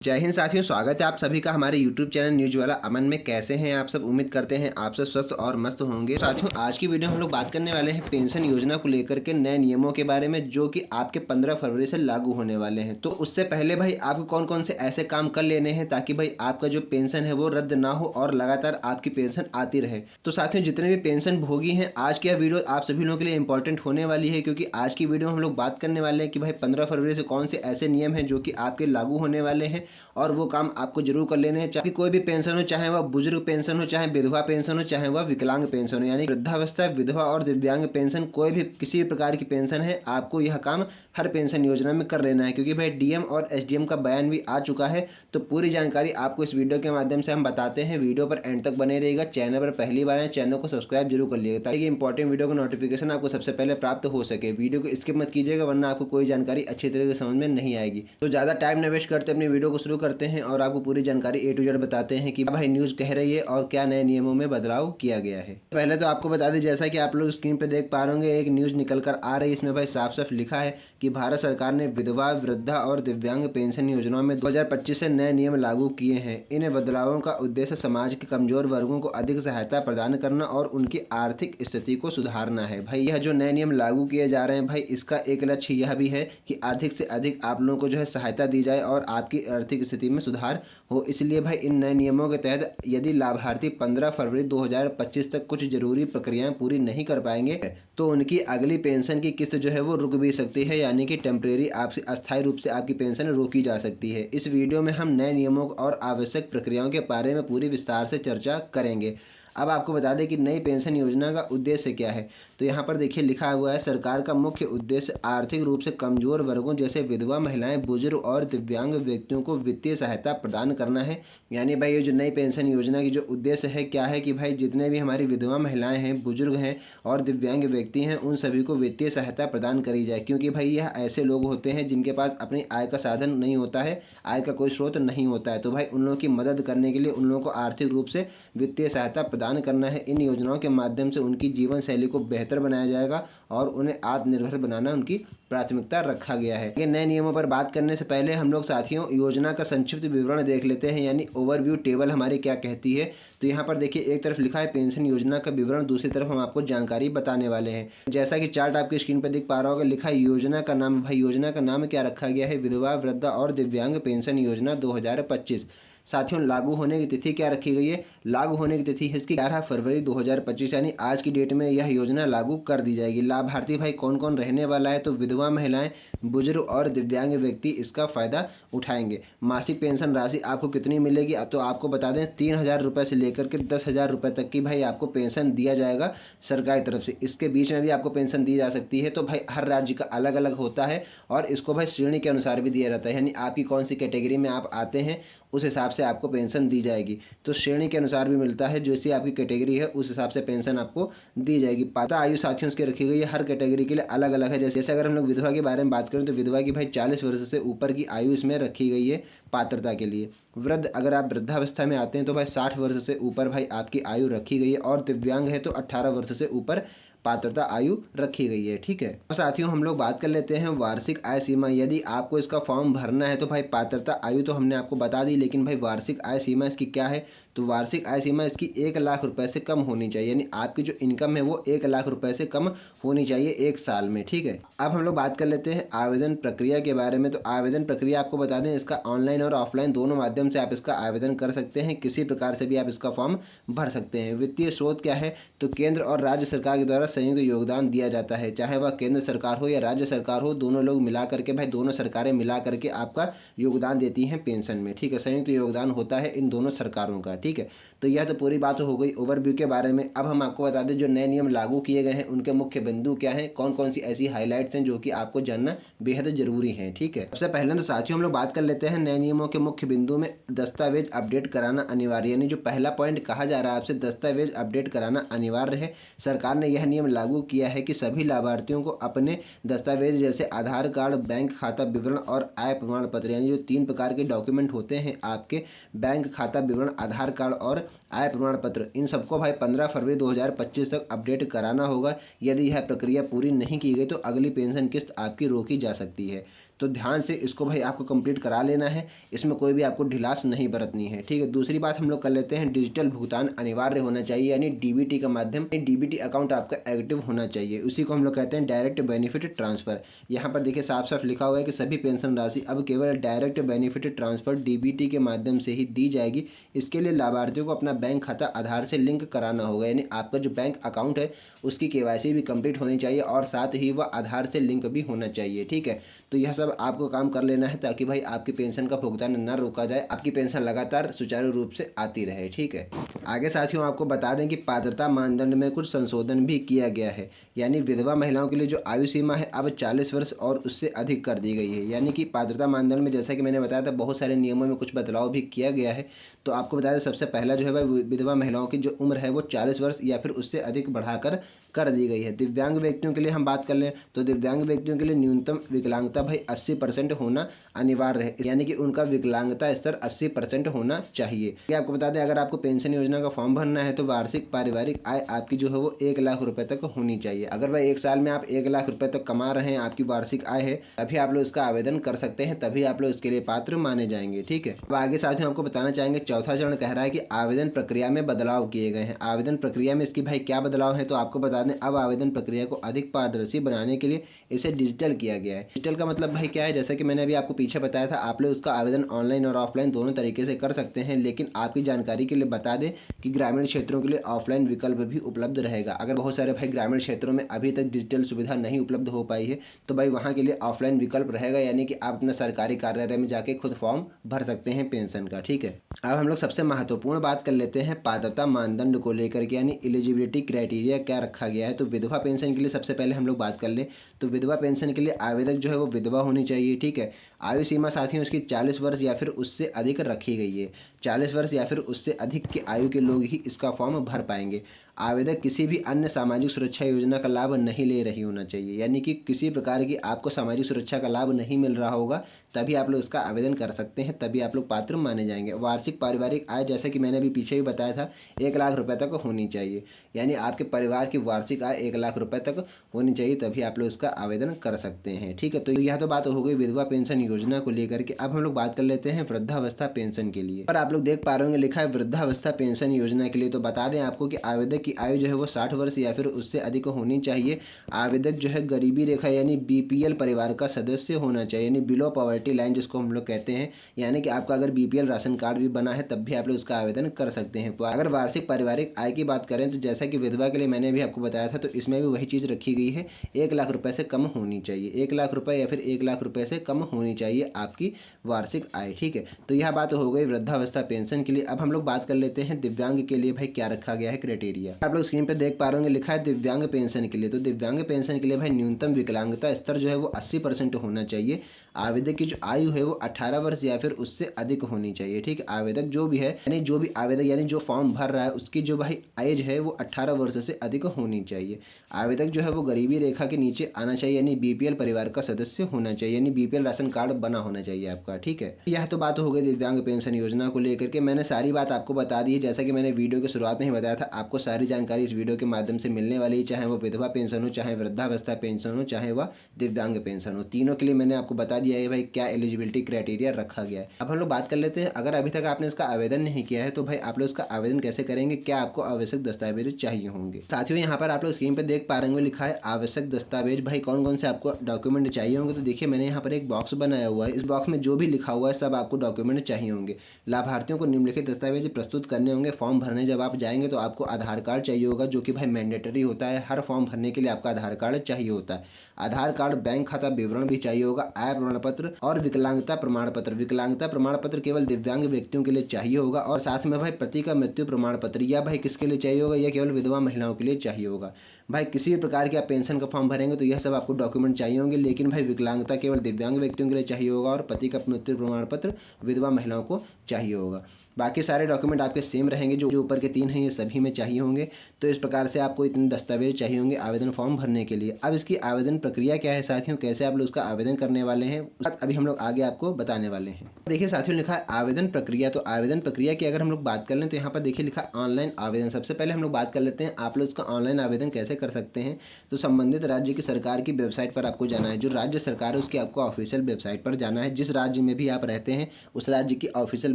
जय हिंद साथियों, स्वागत है आप सभी का हमारे YouTube चैनल न्यूज वाला अमन में। कैसे हैं आप सब? उम्मीद करते हैं आप सब स्वस्थ और मस्त होंगे। साथियों, आज की वीडियो हम लोग बात करने वाले हैं पेंशन योजना को लेकर के नए नियमों के बारे में, जो कि आपके 15 फरवरी से लागू होने वाले हैं। तो उससे पहले भाई आपको कौन कौन से ऐसे काम कर लेने हैं ताकि भाई आपका जो पेंशन है वो रद्द ना हो और लगातार आपकी पेंशन आती रहे। तो साथियों, जितने भी पेंशन भोगी हैं, आज की यह वीडियो आप सभी लोगों के लिए इंपॉर्टेंट होने वाली है, क्योंकि आज की वीडियो में हम लोग बात करने वाले हैं कि भाई 15 फरवरी से कौन से ऐसे नियम हैं जो कि आपके लागू होने वाले हैं और वो काम आपको जरूर कर लेने हैं। चाहे कोई भी पेंशन हो, चाहे वह बुजुर्ग पेंशन हो, चाहे विधवा पेंशन हो, चाहे वह विकलांग पेंशन हो, यानी वृद्धावस्था, विधवा और दिव्यांग पेंशन, कोई भी किसी भी प्रकार की पेंशन है, आपको यह काम हर पेंशन योजना में कर लेना है। क्योंकि भाई डीएम और एसडीएम का बयान भी आ चुका है, तो पूरी जानकारी आपको इस वीडियो के माध्यम से हम बताते हैं। वीडियो पर एंड तक बने रहिएगा। चैनल पर पहली बार है, चैनल को सब्सक्राइब जरूर कर लीजिएगा ताकि इंपॉर्टेंट वीडियो का नोटिफिकेशन आपको सबसे पहले प्राप्त हो सके। वीडियो को स्किप मत कीजिएगा, वरना आपको कोई जानकारी अच्छी तरीके से समझ में नहीं आएगी। तो ज़्यादा टाइम न वेस्ट करते अपनी वीडियो को शुरू करते हैं और आपको पूरी जानकारी ए टू जेड बताते हैं कि भाई न्यूज़ कह रही है और क्या नए नियमों में बदलाव किया गया है। पहले तो आपको बता दें, जैसा कि आप लोग स्क्रीन पे देख पा रहे होंगे, एक न्यूज़ निकल कर आ रही है। इसमें भाई साफ साफ लिखा है कि भारत सरकार ने विधवा, वृद्धा और दिव्यांग पेंशन योजनाओं में 2025 से नए नियम लागू किए हैं। इन बदलावों का उद्देश्य समाज के कमजोर वर्गों को अधिक सहायता प्रदान करना और उनकी आर्थिक स्थिति को सुधारना है। भाई यह जो नए नियम लागू किए जा रहे हैं, भाई इसका एक लक्ष्य यह भी है कि अधिक से अधिक आप लोगों को जो है सहायता दी जाए और आपकी आर्थिक स्थिति में सुधार हो। इसलिए भाई इन नए नियमों के तहत यदि लाभार्थी 15 फरवरी 2025 तक कुछ जरूरी प्रक्रियाएं पूरी नहीं कर पाएंगे तो उनकी अगली पेंशन की किस्त जो है वो रुक भी सकती है, यानी कि टेम्परेरी आपसे अस्थायी रूप से आपकी पेंशन रोकी जा सकती है। इस वीडियो में हम नए नियमों और आवश्यक प्रक्रियाओं के बारे में पूरी विस्तार से चर्चा करेंगे। अब आपको बता दें कि नई पेंशन योजना का उद्देश्य क्या है। तो यहाँ पर देखिए लिखा हुआ है, सरकार का मुख्य उद्देश्य आर्थिक रूप से कमजोर वर्गों जैसे विधवा महिलाएं, बुजुर्ग और दिव्यांग व्यक्तियों को वित्तीय सहायता प्रदान करना है। यानी भाई ये जो नई पेंशन योजना की जो उद्देश्य है क्या है कि भाई जितने भी हमारी विधवा महिलाएं हैं, बुजुर्ग हैं और दिव्यांग व्यक्ति हैं, उन सभी को वित्तीय सहायता प्रदान करी जाए। क्योंकि भाई यह ऐसे लोग होते हैं जिनके पास अपनी आय का साधन नहीं होता है, आय का कोई स्रोत नहीं होता है। तो भाई उन लोगों की मदद करने के लिए उन लोगों को आर्थिक रूप से वित्तीय सहायता प्रदान करना है। इन योजनाओं के माध्यम से उनकी जीवन शैली को बेहतर बनाया जाएगा और उन्हें आत्मनिर्भर बनाना उनकी प्राथमिकता रखा गया है। ये नए नियमों पर बात करने से पहले हम लोग साथियों योजना का संक्षिप्त विवरण देख लेते हैं, यानी ओवरव्यू टेबल हमारी क्या कहती है। तो यहाँ पर देखिए, एक तरफ लिखा है पेंशन योजना का विवरण, दूसरी तरफ हम आपको जानकारी बताने वाले हैं। जैसा कि चार्ट आपकी स्क्रीन पर दिख पा रहा होगा, लिखा है योजना का नाम। भाई योजना का नाम क्या रखा गया है? विधवा, वृद्धा और दिव्यांग पेंशन योजना 2025। साथियों, लागू होने की तिथि क्या रखी गई है? लागू होने की तिथि है इसकी 11 फरवरी 2025, यानी आज की डेट में यह योजना लागू कर दी जाएगी। लाभार्थी भाई कौन कौन रहने वाला है? तो विधवा महिलाएं, बुजुर्ग और दिव्यांग व्यक्ति इसका फ़ायदा उठाएंगे। मासिक पेंशन राशि आपको कितनी मिलेगी? तो आपको बता दें 3,000 रुपये से लेकर के 10,000 रुपये तक की भाई आपको पेंशन दिया जाएगा सरकारी तरफ से। इसके बीच में भी आपको पेंशन दी जा सकती है। तो भाई हर राज्य का अलग अलग होता है और इसको भाई श्रेणी के अनुसार भी दिया जाता है, यानी आपकी कौन सी कैटेगरी में आप आते हैं उस हिसाब से आपको पेंशन दी जाएगी। तो श्रेणी के अनुसार भी मिलता है, जैसी आपकी कैटेगरी है उस हिसाब से पेंशन आपको दी जाएगी। पात्रता आयु साथियों उसकी रखी गई है, हर कैटेगरी के लिए अलग अलग है। जैसे अगर हम लोग विधवा के बारे में बात करें तो विधवा की भाई 40 वर्ष से ऊपर की आयु इसमें रखी गई है पात्रता के लिए। वृद्ध, अगर आप वृद्धावस्था में आते हैं तो भाई 60 वर्ष से ऊपर भाई आपकी आयु रखी गई है, और दिव्यांग है तो 18 वर्ष से ऊपर पात्रता आयु रखी गई है। ठीक है, अब साथियों हम लोग बात कर लेते हैं वार्षिक आय सीमा। यदि आपको इसका फॉर्म भरना है तो भाई पात्रता आयु तो हमने आपको बता दी, लेकिन भाई वार्षिक आय सीमा इसकी क्या है? तो वार्षिक आय सीमा इसकी 1 लाख रुपए से कम होनी चाहिए, यानी आपकी जो इनकम है वो 1 लाख रुपए से कम होनी चाहिए एक साल में। ठीक है, अब हम लोग बात कर लेते हैं आवेदन प्रक्रिया के बारे में। तो आवेदन प्रक्रिया आपको बता दें, इसका ऑनलाइन और ऑफलाइन दोनों माध्यम से आप इसका आवेदन कर सकते हैं। किसी प्रकार से भी आप इसका फॉर्म भर सकते हैं। वित्तीय स्रोत क्या है? तो केंद्र और राज्य सरकार के द्वारा संयुक्त योगदान दिया जाता है, चाहे वह केंद्र सरकार हो या राज्य सरकार हो, दोनों लोग मिला करके भाई दोनों सरकारें मिला करके आपका योगदान देती हैं पेंशन में। ठीक है, संयुक्त योगदान होता है इन दोनों सरकारों का। ठीक है, तो यह तो पूरी बात हो गई ओवरव्यू के बारे में। अब हम आपको बता दें जो नए नियम लागू किए गए हैं उनके मुख्य बिंदु क्या हैं, कौन कौन सी ऐसी हाईलाइट्स हैं जो कि आपको जानना बेहद जरूरी है। ठीक है, सबसे पहले तो साथियों हम लोग बात कर लेते हैं नए नियमों के मुख्य बिंदु में दस्तावेज अपडेट कराना अनिवार्य, यानी जो पहला पॉइंट कहा जा रहा है आपसे, दस्तावेज अपडेट कराना अनिवार्य है। सरकार ने यह नियम लागू किया है कि सभी लाभार्थियों को अपने दस्तावेज जैसे आधार कार्ड, बैंक खाता विवरण और आय प्रमाण पत्र, यानी जो 3 प्रकार के डॉक्यूमेंट होते हैं आपके, बैंक खाता विवरण, आधार कार्ड और आय प्रमाण पत्र, इन सबको भाई 15 फरवरी 2025 तक अपडेट कराना होगा। यदि यह प्रक्रिया पूरी नहीं की गई तो अगली पेंशन किस्त आपकी रोकी जा सकती है। तो ध्यान से इसको भाई आपको कंप्लीट करा लेना है, इसमें कोई भी आपको ढिलास नहीं बरतनी है, ठीक है। दूसरी बात हम लोग कर लेते हैं, डिजिटल भुगतान अनिवार्य होना चाहिए, यानी डीबीटी का माध्यम, डीबीटी अकाउंट आपका एक्टिव होना चाहिए, उसी को हम लोग कहते हैं डायरेक्ट बेनिफिट ट्रांसफर। यहाँ पर देखिए साफ साफ लिखा हुआ है कि सभी पेंशन राशि अब केवल डायरेक्ट बेनिफिट ट्रांसफर डीबीटी के माध्यम से ही दी जाएगी। इसके लिए लाभार्थियों को अपना बैंक खाता आधार से लिंक कराना होगा, यानी आपका जो बैंक अकाउंट है उसकी केवाईसी भी कंप्लीट होनी चाहिए और साथ ही वह आधार से लिंक भी होना चाहिए, ठीक है। तो यह सब आपको काम कर लेना है ताकि भाई आपकी पेंशन का भुगतान न रोका जाए, आपकी पेंशन लगातार सुचारू रूप से आती रहे, ठीक है। आगे साथियों आपको बता दें कि पात्रता मानदंड में कुछ संशोधन भी किया गया है, यानी विधवा महिलाओं के लिए जो आयु सीमा है अब 40 वर्ष और उससे अधिक कर दी गई है। यानी कि पात्रता मानदंड में जैसा कि मैंने बताया था बहुत सारे नियमों में कुछ बदलाव भी किया गया है। तो आपको बता दें सबसे पहला जो है वह विधवा महिलाओं की जो उम्र है वो 40 वर्ष या फिर उससे अधिक बढ़ाकर कर दी गई है। दिव्यांग व्यक्तियों के लिए हम बात कर लें तो दिव्यांग व्यक्तियों के लिए न्यूनतम विकलांगता भाई 80% होना अनिवार्य है, यानी कि उनका विकलांगता स्तर 80% होना चाहिए। ये आपको बता दें अगर आपको पेंशन योजना का फॉर्म भरना है तो वार्षिक पारिवारिक आय आपकी जो है वो 1 लाख रुपए तक होनी चाहिए। अगर भाई 1 साल में आप 1 लाख रुपए तक कमा रहे हैं, आपकी वार्षिक आय है, तभी आप लोग इसका आवेदन कर सकते हैं, तभी आप लोग इसके लिए पात्र माने जाएंगे, ठीक है। अब आगे साथियों आपको बताना चाहेंगे चौथा चरण कह रहा है कि आवेदन प्रक्रिया में बदलाव किए गए हैं। आवेदन प्रक्रिया में इसकी भाई क्या बदलाव है, तो आपको बता दें अब आवेदन प्रक्रिया को अधिक पारदर्शी बनाने के लिए इसे डिजिटल किया गया है। डिजिटल का मतलब भाई क्या है, जैसा कि मैंने अभी आपको पीछे बताया था, आप लोग उसका आवेदन ऑनलाइन और ऑफलाइन दोनों तरीके से कर सकते हैं, लेकिन आपकी जानकारी के लिए बता दें कि ग्रामीण क्षेत्रों के लिए ऑफलाइन विकल्प भी उपलब्ध रहेगा। अगर बहुत सारे भाई ग्रामीण क्षेत्रों में अभी तक डिजिटल सुविधा नहीं उपलब्ध हो पाई है तो भाई वहाँ के लिए ऑफलाइन विकल्प रहेगा, यानी कि आप अपना सरकारी कार्यालय में जाके खुद फॉर्म भर सकते हैं पेंशन का, ठीक है। अब हम लोग सबसे महत्वपूर्ण बात कर लेते हैं पात्रता मानदंड को लेकर के, यानी एलिजिबिलिटी क्राइटेरिया क्या रखा गया है। तो विधवा पेंशन के लिए सबसे पहले हम लोग बात कर लें तो विधवा पेंशन के लिए आवेदक जो है वो विधवा होनी चाहिए, ठीक है। आयु सीमा साथियों उसकी 40 वर्ष या फिर उससे अधिक रखी गई है। 40 वर्ष या फिर उससे अधिक की आयु के लोग ही इसका फॉर्म भर पाएंगे। आवेदक किसी भी अन्य सामाजिक सुरक्षा योजना का लाभ नहीं ले रही होना चाहिए, यानी कि किसी प्रकार की आपको सामाजिक सुरक्षा का लाभ नहीं मिल रहा होगा तभी आप लोग इसका आवेदन कर सकते हैं, तभी आप लोग पात्र माने जाएंगे। वार्षिक पारिवारिक आय जैसा कि मैंने अभी पीछे भी बताया था 1 लाख रुपए तक होनी चाहिए, यानी आपके परिवार की वार्षिक आय 1 लाख रुपए तक होनी चाहिए, तभी आप लोग इसका आवेदन कर सकते हैं, ठीक है। तो यह तो बात हो गई विधवा पेंशन योजना को लेकर के। अब हम लोग बात कर लेते हैं वृद्धावस्था पेंशन के लिए। पर आप लोग देख पा रहे होंगे लिखा है वृद्धावस्था पेंशन योजना के लिए। तो बता दें आपको कि आवेदक की आयु जो है वो 60 वर्ष या फिर उससे अधिक होनी चाहिए। आवेदक जो है गरीबी रेखा यानी बीपीएल परिवार का सदस्य होना चाहिए, यानी बिलो पॉवर्टी लाइन जिसको हम लोग कहते हैं, यानी कि आपका अगर बीपीएल राशन कार्ड भी बना है तब भी आप लोग उसका आवेदन कर सकते हैं। तो अगर वार्षिक पारिवारिक आय की बात करें तो जैसा कि विधवा के लिए मैंने भी आपको बताया था, तो इसमें भी वही चीज़ रखी गई है, 1 लाख रुपए से कम होनी चाहिए। 1 लाख रुपए या फिर 1 लाख रुपए से कम होनी चाहिए आपकी वार्षिक आय, ठीक है। तो यह बात हो गई वृद्धावस्था पेंशन के लिए। अब हम लोग बात कर लेते हैं दिव्यांग के लिए भाई क्या रखा गया है क्राइटेरिया। आप लोग स्क्रीन पर देख पा रहे होंगे लिखा है दिव्यांग पेंशन के लिए। तो दिव्यांग पेंशन के लिए भाई न्यूनतम विकलांगता स्तर जो है वो 80% होना चाहिए। आवेदक की जो आयु है वो 18 वर्ष या फिर उससे अधिक होनी चाहिए, ठीक है। आवेदक जो भी है यानी जो भी आवेदक यानी जो फॉर्म भर रहा है उसकी जो भाई एज है वो 18 वर्ष से अधिक होनी चाहिए। आवेदक जो है वो गरीबी रेखा के नीचे आना चाहिए, यानी बीपीएल परिवार का सदस्य होना चाहिए, यानी बीपीएल राशन कार्ड बना होना चाहिए आपका, ठीक है। यह तो बात हो गई दिव्यांग पेंशन योजना को लेकर के। मैंने सारी बात आपको बता दी है, जैसा कि मैंने वीडियो की शुरुआत में ही बताया था, आपको सारी जानकारी इस वीडियो के माध्यम से मिलने वाली है, चाहे वो विधवा पेंशन हो, चाहे वृद्धावस्था पेंशन हो, चाहे वह दिव्यांग पेंशन हो। तीनों के लिए मैंने आपको बता दिया है भाई क्या एलिजिबिलिटी क्राइटेरिया रखा गया है। अब हम लोग बात कर लेते हैं अगर अभी तक आपने इसका आवेदन नहीं किया है तो भाई आप लोग इसका आवेदन कैसे करेंगे, क्या आपको आवश्यक दस्तावेज चाहिए होंगे। साथियों यहाँ पर आप लोग स्क्रीन पर देख पा रहे होंगे लिखा है आवश्यक दस्तावेज। भाई कौन कौन से आपको डॉक्यूमेंट चाहिए होंगे, तो देखिए मैंने यहाँ पर एक बॉक्स बनाया हुआ है, इस बॉक्स में जो भी लिखा हुआ है सब आपको डॉक्यूमेंट चाहिए होंगे। लाभार्थियों को निम्नलिखित दस्तावेज प्रस्तुत करने होंगे। फॉर्म भरने जब आप जाएंगे तो आपको आधार कार्ड चाहिए होगा, जो कि भाई मैंडेटरी होता है, हर फॉर्म भरने के लिए आपका आधार कार्ड चाहिए होता है। आधार कार्ड, बैंक खाता विवरण भी चाहिए होगा, आय प्रमाण पत्र और विकलांगता प्रमाण पत्र। विकलांगता प्रमाण पत्र केवल दिव्यांग व्यक्तियों के लिए चाहिए होगा, और साथ में भाई पति का मृत्यु प्रमाण पत्र, या भाई किसके लिए चाहिए होगा, यह केवल विधवा महिलाओं के लिए चाहिए होगा। भाई किसी भी प्रकार के आप पेंशन का फॉर्म भरेंगे तो यह सब आपको डॉक्यूमेंट चाहिए होंगे, लेकिन भाई विकलांगता केवल दिव्यांग व्यक्तियों के लिए चाहिए होगा और पति का मृत्यु प्रमाण पत्र विधवा महिलाओं को चाहिए होगा। बाकी सारे डॉक्यूमेंट आपके सेम रहेंगे, जो ऊपर के 3 हैं ये सभी में चाहिए होंगे। तो इस प्रकार से आपको इतने दस्तावेज चाहिए होंगे आवेदन फॉर्म भरने के लिए। अब इसकी आवेदन प्रक्रिया क्या है साथियों, कैसे आप लोग उसका आवेदन करने वाले हैं, अभी हम लोग आगे आपको बताने वाले हैं। देखिए साथियों लिखा है आवेदन प्रक्रिया। तो आवेदन प्रक्रिया की अगर हम लोग बात कर लें तो यहाँ पर देखिए लिखा ऑनलाइन आवेदन। सबसे पहले हम लोग बात कर लेते हैं आप लोग इसका ऑनलाइन आवेदन कैसे कर सकते हैं तो संबंधित राज्य की सरकार की वेबसाइट पर आपको जाना है। जो राज्य सरकार है उसकी आपको ऑफिशियल वेबसाइट पर जाना है। जिस राज्य में भी आप रहते हैं उस राज्य की ऑफिशियल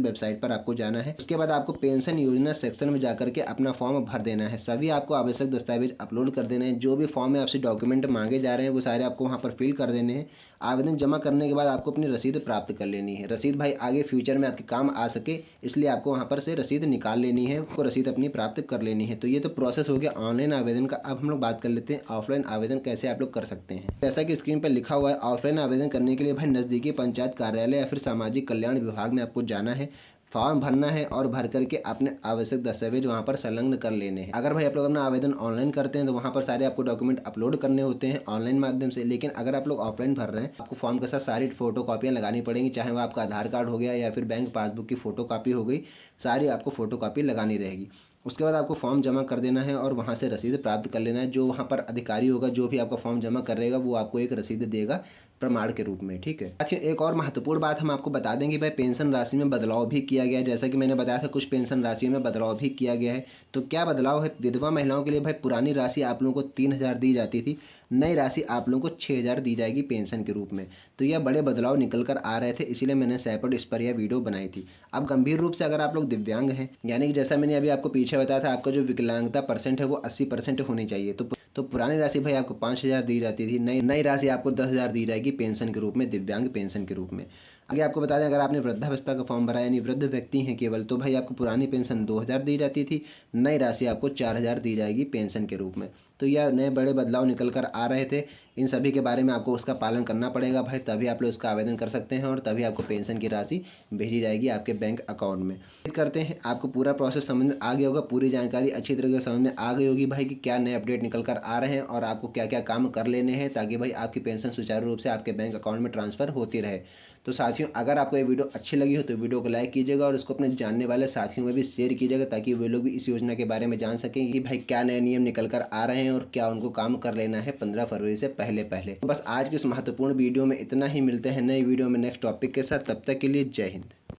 वेबसाइट पर आपको जाना है। उसके बाद आपको पेंशन योजना सेक्शन में जाकर के अपना फॉर्म भर देना है। सभी आपको आवश्यक दस्तावेज अपलोड कर देने हैं। जो भी फॉर्म में आपसे डॉक्यूमेंट मांगे जा रहे हैं वो सारे आपको वहाँ पर फिल कर देने हैं। आवेदन जमा करने के बाद आपको अपनी रसीद प्राप्त कर लेनी है। रसीद भाई आगे फ्यूचर में आपके काम आ सके इसलिए आपको वहाँ पर से रसीद निकाल लेनी है, आपको रसीद अपनी प्राप्त कर लेनी है। तो ये तो प्रोसेस हो गया ऑनलाइन आवेदन का। अब हम लोग बात कर लेते हैं ऑफलाइन आवेदन कैसे आप लोग कर सकते हैं। जैसा कि स्क्रीन पर लिखा हुआ है, ऑफलाइन आवेदन करने के लिए भाई नज़दीकी पंचायत कार्यालय या फिर सामाजिक कल्याण विभाग में आपको जाना है, फॉर्म भरना है और भर करके अपने आवश्यक दस्तावेज वहाँ पर संलग्न कर लेने हैं। अगर भाई आप लोग अपना आवेदन ऑनलाइन करते हैं तो वहाँ पर सारे आपको डॉक्यूमेंट अपलोड करने होते हैं ऑनलाइन माध्यम से। लेकिन अगर आप लोग ऑफलाइन भर रहे हैं आपको फॉर्म के साथ सारी फोटो कॉपियाँ लगानी पड़ेंगी, चाहे वो आपका आधार कार्ड हो गया या फिर बैंक पासबुक की फ़ोटो कॉपी हो गई, सारी आपको फ़ोटो कॉपी लगानी रहेगी। उसके बाद आपको फॉर्म जमा कर देना है और वहाँ से रसीद प्राप्त कर लेना है। जो वहाँ पर अधिकारी होगा जो भी आपका फॉर्म जमा करेगा वो आपको एक रसीद देगा प्रमाण के रूप में, ठीक है। साथियों एक और महत्वपूर्ण बात हम आपको बता दें कि भाई पेंशन राशि में बदलाव भी किया गया है। जैसा कि मैंने बताया था कुछ पेंशन राशि में बदलाव भी किया गया है। तो क्या बदलाव है? विधवा महिलाओं के लिए भाई पुरानी राशि आप लोगों को 3,000 दी जाती थी, नई राशि आप लोगों को 6,000 दी जाएगी पेंशन के रूप में। तो यह बड़े बदलाव निकल कर आ रहे थे, इसीलिए मैंने सेपरेट इस पर यह वीडियो बनाई थी। अब गंभीर रूप से अगर आप लोग दिव्यांग हैं, यानी कि जैसा मैंने अभी आपको पीछे बताया था आपका जो विकलांगता परसेंट है वो 80% होनी चाहिए। तो पुरानी राशि भाई आपको 5,000 दी जाती थी, नई राशि आपको 10,000 दी जाएगी पेंशन के रूप में, दिव्यांग पेंशन के रूप में। आगे आपको बता दें अगर आपने वृद्धावस्था का फॉर्म भरा यानी वृद्ध व्यक्ति हैं केवल, तो भाई आपको पुरानी पेंशन 2,000 दी जाती थी, नई राशि आपको 4,000 दी जाएगी पेंशन के रूप में। तो यह नए बड़े बदलाव निकल कर आ रहे थे। इन सभी के बारे में आपको उसका पालन करना पड़ेगा भाई, तभी आप लोग इसका आवेदन कर सकते हैं और तभी आपको पेंशन की राशि भेजी जाएगी आपके बैंक अकाउंट में। उम्मीद करते हैं आपको पूरा प्रोसेस समझ में आ गया होगा, पूरी जानकारी अच्छी तरीके से समझ में आ गई होगी भाई कि क्या नए अपडेट निकल कर आ रहे हैं और आपको क्या क्या काम कर लेने हैं ताकि भाई आपकी पेंशन सुचारू रूप से आपके बैंक अकाउंट में ट्रांसफ़र होती रहे। तो साथियों अगर आपको ये वीडियो अच्छी लगी हो तो वीडियो को लाइक कीजिएगा और इसको अपने जानने वाले साथियों में भी शेयर कीजिएगा ताकि वे लोग भी इस योजना के बारे में जान सकें कि भाई क्या नए नियम निकल कर आ रहे हैं और क्या उनको काम कर लेना है 15 फरवरी से पहले पहले। तो बस आज की इस महत्वपूर्ण वीडियो में इतना ही। मिलते हैं नई वीडियो में नेक्स्ट टॉपिक के साथ, तब तक के लिए जय हिंद।